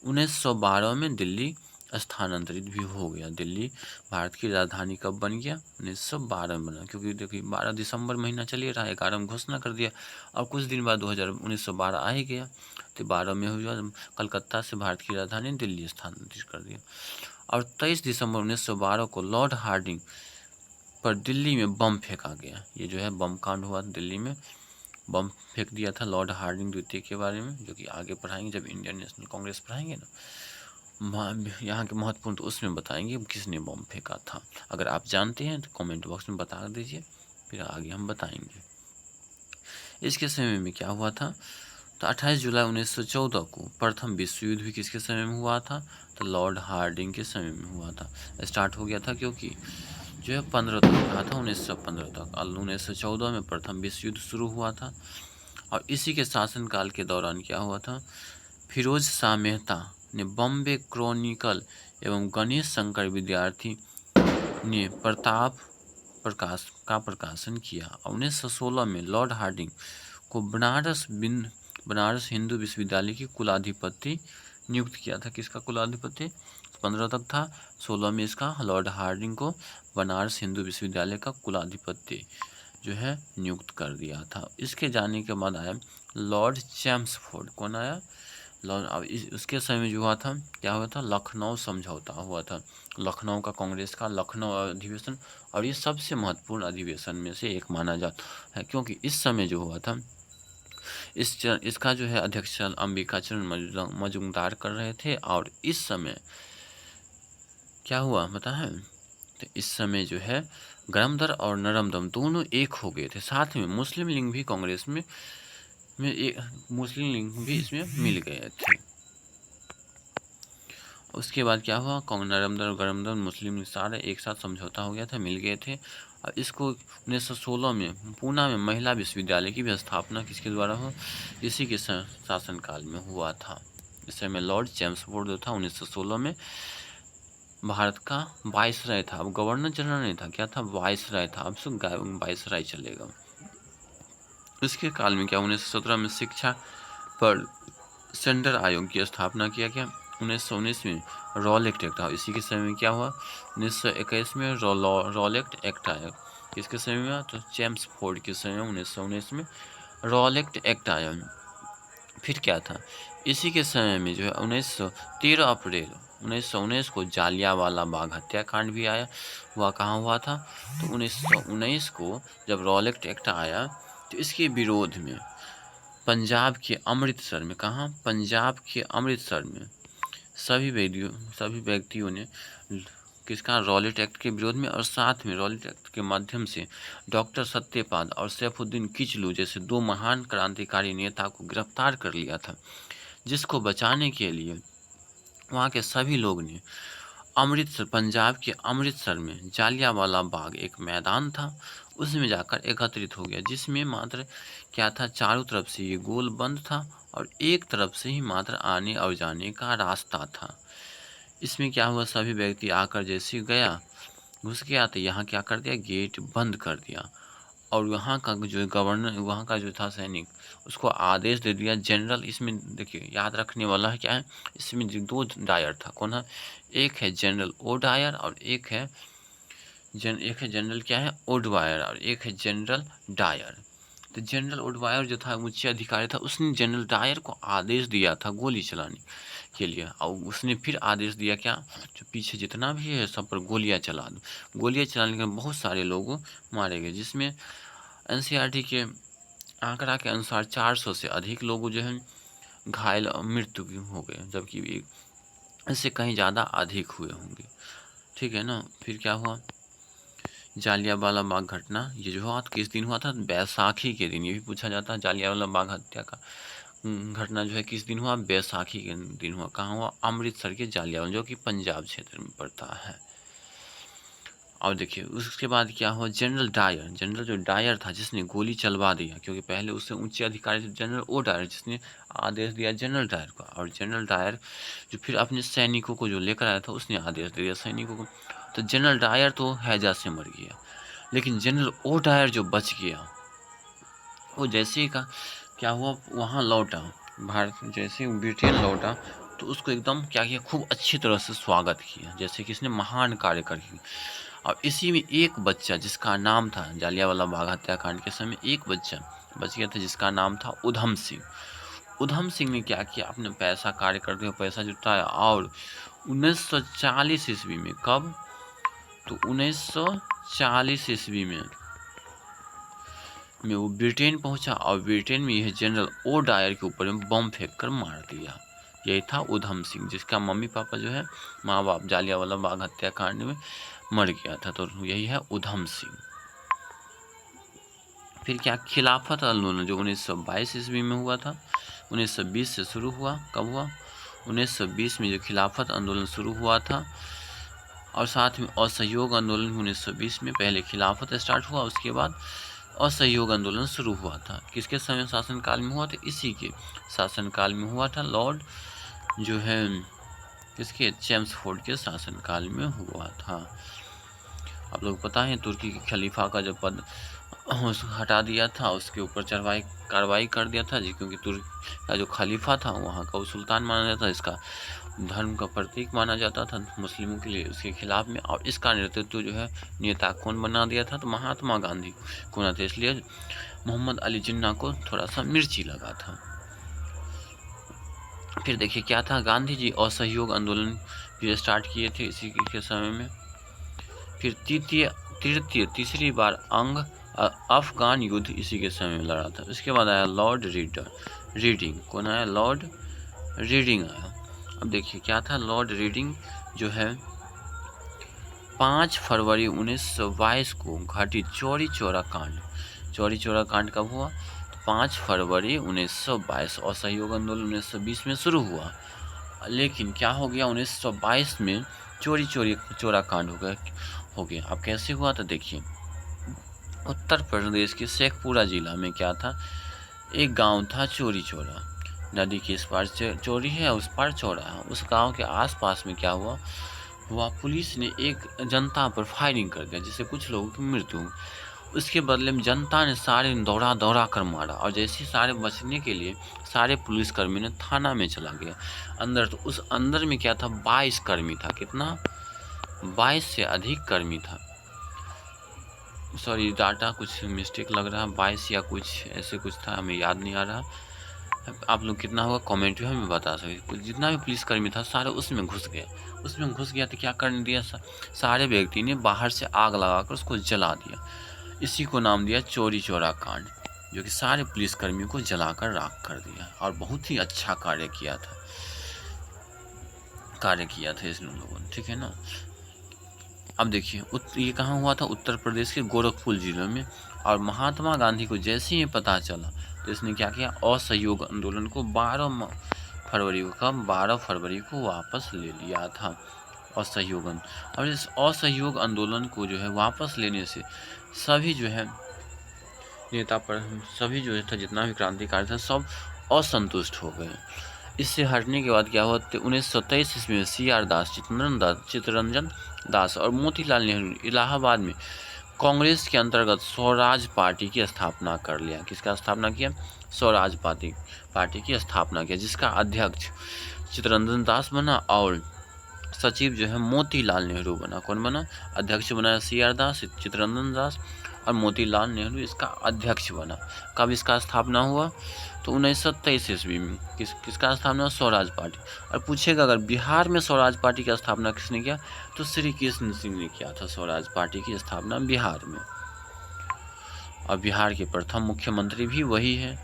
1912 में दिल्ली स्थानांतरित भी हो गया। दिल्ली भारत की राजधानी कब बन गया? 1912 में बना, क्योंकि देखिए 12 दिसंबर महीना चलिए रहा है, 11 में घोषणा कर दिया, और कुछ दिन बाद 1912 आ ही गया, तो 12 में हुआ कलकत्ता से भारत की राजधानी दिल्ली स्थानांतरित कर दिया। और 23 दिसंबर 1912 को लॉर्ड हार्डिंग पर दिल्ली में बम फेंका गया। ये जो है बम कांड हुआ दिल्ली में, बम फेंक दिया था लॉर्ड हार्डिंग द्वितीय के बारे में, जो कि आगे पढ़ाएंगे जब इंडियन नेशनल कांग्रेस पढ़ाएंगे ना, यहाँ के महत्वपूर्ण, तो उसमें बताएंगे किसने बम फेंका था। अगर आप जानते हैं तो कमेंट बॉक्स में बता दीजिए, फिर आगे हम बताएंगे। इसके समय में क्या हुआ था, तो 28 जुलाई 1914 को प्रथम विश्व युद्ध भी किसके समय में हुआ था? तो लॉर्ड हार्डिंग के समय में हुआ था। स्टार्ट हो गया था, क्योंकि जो है 15 तक रहा था, 1915 तक। 1914 में प्रथम विश्व युद्ध शुरू हुआ था। और इसी के शासनकाल के दौरान क्या हुआ था, फिरोज शाह मेहता ने बॉम्बे क्रॉनिकल एवं गणेश शंकर विद्यार्थी ने प्रताप प्रकाश का प्रकाशन किया। 1916 में लॉर्ड हार्डिंग को बनारस हिंदू विश्वविद्यालय की कुलाधिपति नियुक्त किया था। किसका कुलाधिपति? 15 तक था, 16 में इसका लॉर्ड हार्डिंग को बनारस हिंदू विश्वविद्यालय का कुलाधिपति जो है नियुक्त कर दिया था। इसके जाने के बाद आया लॉर्ड चैम्सफोर्ड। कौन आया? लॉर्ड। अब उसके समय में जो हुआ था, क्या हुआ था, लखनऊ समझौता हुआ था, लखनऊ का कांग्रेस का लखनऊ अधिवेशन, और ये सबसे महत्वपूर्ण अधिवेशन में से एक माना जाता है, क्योंकि इस समय जो हुआ था, इसका जो है अध्यक्ष अंबिकाचरण मजूमदार कर रहे थे। और इस समय क्या हुआ पता है, तो इस समय जो है गरमदर और नरमदम दोनों एक हो गए थे। साथ में मुस्लिम लीग भी कांग्रेस में एक मुस्लिम लीग भी इसमें मिल गए थे। उसके बाद क्या हुआ, नरमदर और गरमदर मुस्लिम लीग सारे एक साथ समझौता हो गया था, मिल गए थे। और इसको 1916 में पूना में महिला विश्वविद्यालय की भी स्थापना किसके द्वारा हो, इसी के शासनकाल में हुआ था। इस समय लॉर्ड चैम्सफोर्ड जो था 1916 में भारत का वाइसराय था। अब गवर्नर जनरल नहीं था, क्या था, वाइसराय था। अब सब वाइसराय चलेगा। इसके काल में क्या, 1917 में शिक्षा पर सेंटर आयोग की स्थापना किया गया। 1919 में रॉलेट एक्ट था। इसी के समय में क्या हुआ, 1921 में रॉलेट एक्ट आया। किसके समय में? तो चैम्सफोर्ड के समय 1919 में रॉलेट एक्ट आया। फिर क्या था, इसी के समय में जो है 13 अप्रैल 1919 को जालियांवाला बाग हत्याकांड भी आया हुआ। कहाँ हुआ था? तो 1919 को जब रॉलेट एक्ट आया तो इसके विरोध में पंजाब के अमृतसर में, कहाँ? पंजाब के अमृतसर में सभी व्यक्तियों ने किसका? रॉलेट एक्ट के विरोध में, और साथ में रॉलेट एक्ट के माध्यम से डॉक्टर सत्यपाल और सैफुद्दीन किचलू जैसे दो महान क्रांतिकारी नेता को गिरफ्तार कर लिया था, जिसको बचाने के लिए वहाँ के सभी लोग ने अमृतसर, पंजाब के अमृतसर में जालियांवाला बाग एक मैदान था, उसमें जाकर एकत्रित हो गया, जिसमें मात्र क्या था? चारों तरफ से ये गोल बंद था और एक तरफ से ही मात्र आने और जाने का रास्ता था। इसमें क्या हुआ? सभी व्यक्ति आकर जैसे गया, घुस गया, तो यहाँ क्या कर दिया? गेट बंद कर दिया। और वहाँ का जो गवर्नर, वहाँ का जो था सैनिक, उसको आदेश दे दिया जनरल। इसमें देखिए याद रखने वाला है क्या है, इसमें जो दो डायर था, कौन है? एक है जनरल ओ डायर और एक है जनरल क्या है? ओडवायर, और एक है जनरल डायर। तो जनरल ओडवायर जो था उच्च अधिकारी था, उसने जनरल डायर को आदेश दिया था गोली चलाने के लिए, और उसने फिर आदेश दिया क्या? जो पीछे जितना भी है सब पर गोलियां चला दो। गोलियां चलाने के बहुत सारे लोग मारे गए, जिसमें एनसीईआरटी के आंकड़ा के अनुसार 400 से अधिक लोग जो है घायल मृत्यु हो गए, जबकि इससे कहीं ज़्यादा अधिक हुए होंगे। ठीक है ना। फिर क्या हुआ? जालियांवाला बाग घटना ये जो हुआ किस दिन हुआ था? बैसाखी के दिन। ये भी पूछा जाता है, जालियांवाला बाग हत्या का घटना जो है किस दिन हुआ? बैसाखी के दिन हुआ। कहाँ हुआ? अमृतसर के जालियांवाला, जो कि पंजाब क्षेत्र में पड़ता है। और देखिए उसके बाद क्या हुआ? जनरल जो डायर था, जिसने गोली चलवा दिया, क्योंकि पहले उससे ऊंचे अधिकारी थे जनरल ओ डायर, जिसने आदेश दिया जनरल डायर को, और जनरल डायर जो फिर अपने सैनिकों को जो लेकर आया था, उसने आदेश दे दिया सैनिकों को। तो जनरल डायर तो हैजा से मर गया, लेकिन जनरल ओ डायर जो बच गया, वो जैसे ही का क्या हुआ, वहाँ लौटा भारत, जैसे ब्रिटेन लौटा तो उसको एकदम क्या किया? खूब अच्छी तरह से स्वागत किया, जैसे कि इसने महान कार्य कर किया। और इसी में एक बच्चा जिसका नाम था, जालियांवाला बाग हत्याकांड के समय एक बच्चा बच गया था, जिसका नाम था उधम सिंह। उधम सिंह ने क्या किया? अपने पैसा कार्य करते हुए पैसा जुटाया, और 1940 ईस्वी में, कब? तो 1940 ईस्वी में वो ब्रिटेन पहुंचा, और ब्रिटेन में यह जनरल ओ डायर के ऊपर में बम फेंक कर मार दिया। यही था उधम सिंह, जिसका मम्मी पापा जो है, माँ बाप जालियांवाला बाग हत्याकांड में मर गया था। तो यही है उधम सिंह। फिर क्या? खिलाफत आंदोलन जो 1922 ईस्वी में हुआ था, 1920 से शुरू हुआ। कब हुआ? 1920 में जो खिलाफत आंदोलन शुरू हुआ था, और साथ में असहयोग आंदोलन 1920 में। पहले खिलाफत स्टार्ट हुआ, उसके बाद असहयोग आंदोलन शुरू हुआ था। किसके समय शासनकाल में हुआ था? इसी के शासनकाल में हुआ था। लॉर्ड जो है किसके? चेम्सफोर्ड के शासनकाल में हुआ था। आप लोग पता है तुर्की के खलीफा का जो पद हटा दिया था, उसके ऊपर कार्रवाई कर दिया था जी, क्योंकि तुर्क का जो खलीफा था वहाँ का वो सुल्तान माना जाता था, इसका धर्म का प्रतीक माना जाता था मुस्लिमों के लिए, उसके खिलाफ में। और इसका नेतृत्व जो है नेता कौन बना दिया था? तो महात्मा गांधी को ना था, इसलिए मोहम्मद अली जिन्ना को थोड़ा सा मिर्ची लगा था। फिर देखिए क्या था? गांधी जी असहयोग आंदोलन भी स्टार्ट किए थे इसी के समय में। फिर तीसरी बार अफगान युद्ध इसी के समय में लड़ा था। इसके बाद आया लॉर्ड रीडिंग। कौन आया? लॉर्ड रीडिंग आया। अब देखिए क्या था? लॉर्ड रीडिंग जो है 5 फरवरी 1922 को घटी चौरी चौरा कांड कब हुआ? तो 5 फरवरी 1922। असहयोग आंदोलन 1920 में शुरू हुआ, लेकिन क्या हो गया? 1922 में चौरी चौरा कांड हो गया। अब कैसे हुआ? तो देखिए उत्तर प्रदेश के शेखपुरा जिला में क्या था? एक गांव था चौरी चौरा, नदी के इस पार चौरी है, उस पार चौरा है। उस गांव के आसपास में क्या हुआ? पुलिस ने एक जनता पर फायरिंग कर दिया, जिससे कुछ लोगों की मृत्यु हुई। उसके बदले में जनता ने सारे दौड़ा कर मारा, और जैसे सारे बचने के लिए सारे पुलिसकर्मी ने थाना में चला गया अंदर। तो उस अंदर में क्या था? 22 कर्मी था। कितना? 22 से अधिक कर्मी था। सॉरी डाटा कुछ मिस्टेक लग रहा है, 22 या कुछ ऐसे कुछ था, हमें याद नहीं आ रहा। आप लोग कितना होगा कमेंट में हमें बता सकते। जितना भी पुलिसकर्मी था सारे उसमें घुस गया तो क्या करने दिया, सारे व्यक्ति ने बाहर से आग लगाकर उसको जला दिया। इसी को नाम दिया चौरी चौरा कांड, जो कि सारे पुलिसकर्मियों को जलाकर राख कर दिया। और बहुत ही अच्छा कार्य किया था इस लोगों ने, ठीक है ना। अब देखिए ये कहाँ हुआ था, उत्तर प्रदेश के गोरखपुर जिले में। और महात्मा गांधी को जैसे ही पता चला तो इसने क्या किया, असहयोग आंदोलन को 12 फरवरी को वापस ले लिया था। और इस असहयोग आंदोलन को जो है वापस लेने से सभी जो है जितना भी क्रांतिकारी था सब असंतुष्ट हो गए। इससे हटने के बाद क्या हुआ, 1927 ईस्वी में CR दास, चित्तरंजन दास और मोतीलाल नेहरू इलाहाबाद में कांग्रेस के अंतर्गत स्वराज पार्टी की स्थापना कर लिया। किसका स्थापना किया, स्वराज पार्टी की स्थापना किया, जिसका अध्यक्ष चित्तरंजन दास बना और सचिव जो है मोतीलाल नेहरू बना। कौन बना, अध्यक्ष बना CR दास, चित्तरंजन दास और मोतीलाल नेहरू इसका अध्यक्ष बना। कब इसका स्थापना हुआ, तो 1927 ईस्वी में। किसका स्थापना, स्वराज पार्टी। और पूछेगा अगर बिहार में स्वराज पार्टी की स्थापना किसने किया, तो श्री कृष्ण सिंह ने किया था स्वराज पार्टी की स्थापना बिहार में। और बिहार के प्रथम मुख्यमंत्री भी वही है।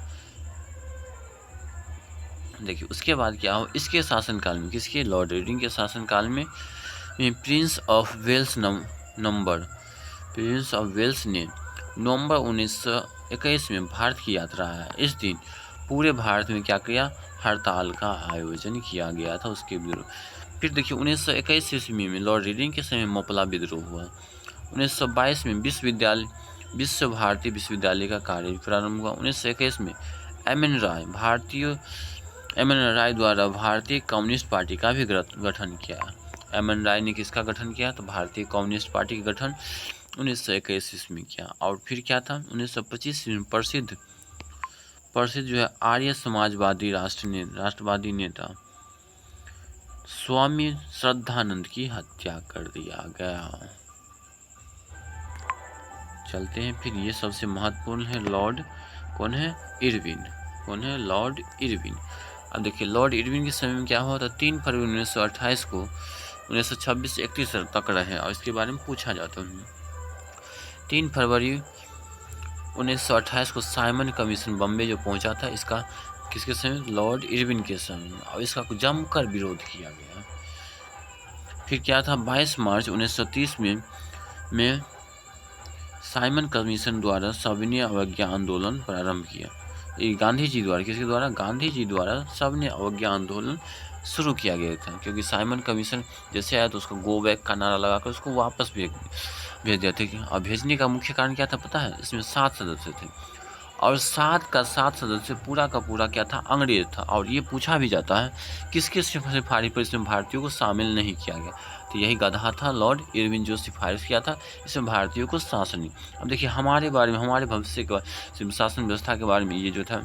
देखिए उसके बाद क्या हो, इसके शासनकाल में, किसके, लॉर्ड इरविन के शासनकाल में प्रिंस ऑफ वेल्स ने नवंबर 1921 में भारत की यात्रा है। इस दिन पूरे भारत में क्या किया, हड़ताल का आयोजन किया गया था उसके विरुद्ध। फिर देखिए 1921 ईस्वी में लॉर्ड इरविन के समय मोपला विद्रोह हुआ। 1922 में विश्व भारती विश्वविद्यालय का कार्य प्रारंभ हुआ। 1921 में एम.एन. राय द्वारा भारतीय कम्युनिस्ट पार्टी का भी गठन किया। एम.एन. राय ने किसका गठन किया, तो भारतीय कम्युनिस्ट पार्टी का गठन 1921 ईस्वी में किया। और फिर क्या था, 1925 में प्रसिद्ध जो है आर्य समाजवादी राष्ट्रवादी नेता स्वामी श्रद्धानंद की हत्या कर दिया गया। चलते हैं फिर, ये सबसे महत्वपूर्ण है लॉर्ड इरविन। Lord Irwin. अब देखिए लॉर्ड इरविन के समय में क्या हुआ था, 3 फरवरी 1928 को 1926 से 31 तक रहे और इसके बारे में पूछा जाता है। 3 फरवरी 1928 को साइमन कमीशन बम्बे जो पहुंचा था, इसका किसके समय, लॉर्ड इरविन के समय में, और इसका जमकर विरोध किया गया। फिर क्या था, 22 मार्च 1930 में साइमन कमीशन द्वारा सविनय अवज्ञा आंदोलन प्रारंभ किया। गांधी जी द्वारा सविनय अवज्ञा आंदोलन शुरू किया गया था, क्योंकि साइमन कमीशन जैसे आया तो उसको गो बैक का नारा लगाकर उसको वापस भेज दिया था। और भेजने का मुख्य कारण क्या था पता है, इसमें 7 सदस्य थे और 7 सदस्य पूरा का पूरा क्या था, अंग्रेज था। और ये पूछा भी जाता है किसके सिफारिश पर इसमें भारतीयों को शामिल नहीं किया गया, तो यही गधा था लॉर्ड इरविन जो सिफारिश किया था इसमें भारतीयों को शासन नहीं। अब देखिए हमारे बारे में, हमारे भविष्य के शासन व्यवस्था के बारे में ये जो था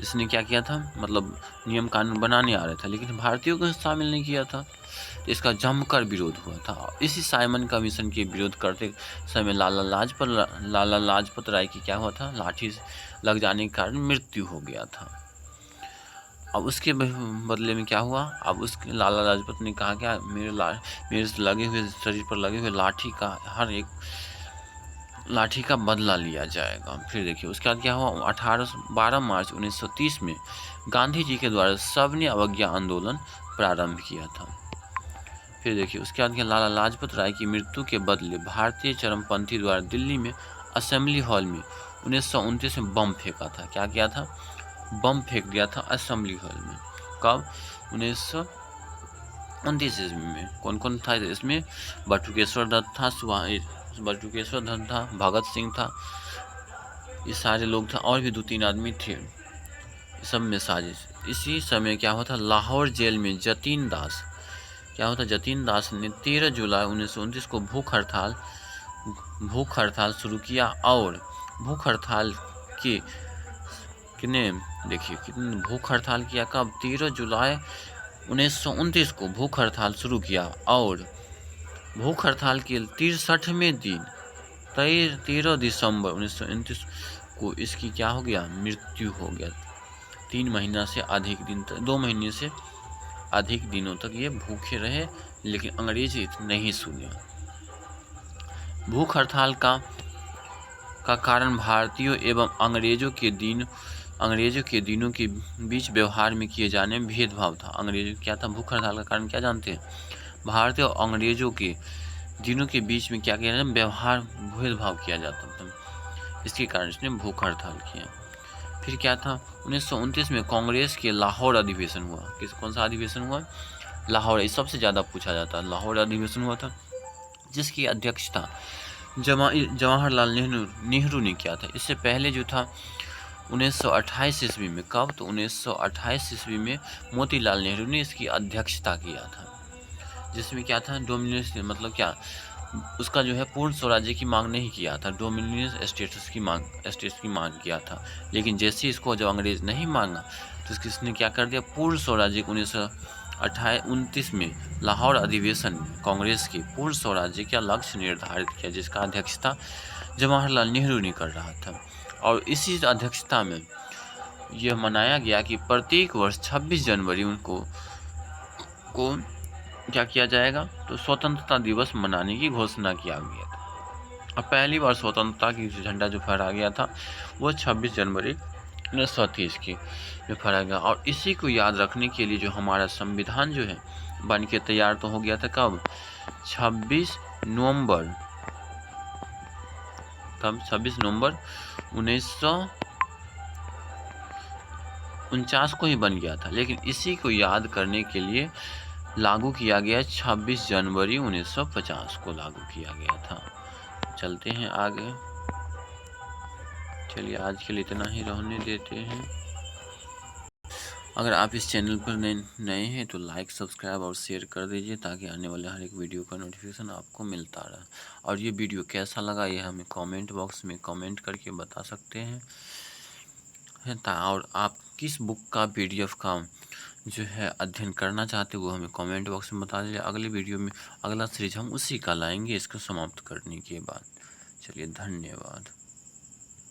इसने क्या किया था, मतलब नियम कानून बनाने आ रहा था, लेकिन भारतीयों को शामिल नहीं किया था, तो इसका जमकर विरोध हुआ था। इसी साइमन कमीशन के विरोध करते समय लाला लाजपत राय की क्या हुआ था, लाठी लग जाने के कारण मृत्यु हो गया था। अब उसके बदले में क्या हुआ, अब उसके लाला लाजपत ने कहा क्या, मेरे लगे हुए शरीर पर लगे हुए लाठी का बदला लिया जाएगा। फिर देखिए उसके बाद क्या हुआ, 12 मार्च 1930 में गांधी जी के द्वारा सविनय अवज्ञा आंदोलन प्रारंभ किया था। फिर देखिए उसके बाद क्या, लाला लाजपत राय की मृत्यु के बदले भारतीय चरमपंथी द्वारा दिल्ली में असेंबली हॉल में 1929 में बम फेंका था। क्या किया था, बम फेंक दिया था असेंबली हॉल में। कब, 1929 ईस्वी में। कौन कौन था इसमें, बटुकेश्वर दत्त था, भगत सिंह था, ये सारे लोग था, और भी 2-3 आदमी थे, सब में साजिश। इसी समय क्या हुआ था, लाहौर जेल में जतीन दास ने 13 जुलाई 1929 को भूख हड़ताल शुरू किया। और भूख हड़ताल के कितने भूख हड़ताल किया, कब, 13 जुलाई 1929 को भूख हड़ताल शुरू किया। और भूख हड़ताल के 63वें दिन 13 दिसंबर 1929 को इसकी क्या हो गया, मृत्यु हो गया। 3 महीना से अधिक दिन तक, 2 महीने से अधिक दिनों तक ये भूखे रहे, लेकिन अंग्रेज नहीं सुने। भूख हड़ताल का कारण भारतीयों एवं अंग्रेजों के दिनों के बीच व्यवहार में किए जाने में भेदभाव था। अंग्रेजों क्या था, भूख हड़ताल का कारण क्या जानते हैं, भारतीय और अंग्रेजों के दिनों के बीच में क्या किया जाता, व्यवहार भेदभाव किया जाता था। इसके कारण इसने भूख हड़ताल किया। फिर क्या था, 1929 में कांग्रेस के लाहौर अधिवेशन हुआ। कौन सा अधिवेशन हुआ, लाहौर। ये सबसे ज़्यादा पूछा जाता है। लाहौर अधिवेशन हुआ था, जिसकी अध्यक्षता जवाहरलाल नेहरू ने किया था। इससे पहले जो था 1928 ईस्वी में, कब, तो 1928 ईस्वी में मोतीलाल नेहरू ने इसकी अध्यक्षता किया था, जिसमें क्या था, डोमिनियन, मतलब क्या, उसका जो है पूर्ण स्वराज्य की मांग नहीं किया था, डोमिनियन स्टेट्स की मांग किया था। लेकिन जैसे इसको जब अंग्रेज नहीं मांगा तो किसने क्या कर दिया, पूर्ण स्वराज्य को 1929 में लाहौर अधिवेशन में कांग्रेस के पूर्ण स्वराज्य का लक्ष्य निर्धारित किया, जिसका अध्यक्षता जवाहरलाल नेहरू ने कर रहा था। और इसी अध्यक्षता में यह मनाया गया कि प्रत्येक वर्ष 26 जनवरी को क्या किया जाएगा, तो स्वतंत्रता दिवस मनाने की घोषणा किया गया था। अब पहली बार स्वतंत्रता की झंडा जो फहराया गया था वो 26 जनवरी 1930 की में फहराया गया। और इसी को याद रखने के लिए जो हमारा संविधान जो है बन के तैयार तो हो गया था, कब, 26 नवंबर 1949 को ही बन गया था। लेकिन इसी को याद करने के लिए लागू किया गया 26 जनवरी 1950 को लागू किया गया था। चलते हैं आगे। चलिए आज के लिए इतना ही रहने देते हैं। अगर आप इस चैनल पर नए हैं तो लाइक, सब्सक्राइब और शेयर कर दीजिए, ताकि आने वाले हर एक वीडियो का नोटिफिकेशन आपको मिलता रहे। और ये वीडियो कैसा लगा ये हमें कमेंट बॉक्स में कमेंट करके बता सकते हैं। और आप किस बुक का PDF का जो है अध्ययन करना चाहते हो वो हमें कमेंट बॉक्स में बता दीजिए। अगले वीडियो में अगला सीरीज हम उसी का लाएंगे, इसको समाप्त करने के बाद। चलिए, धन्यवाद।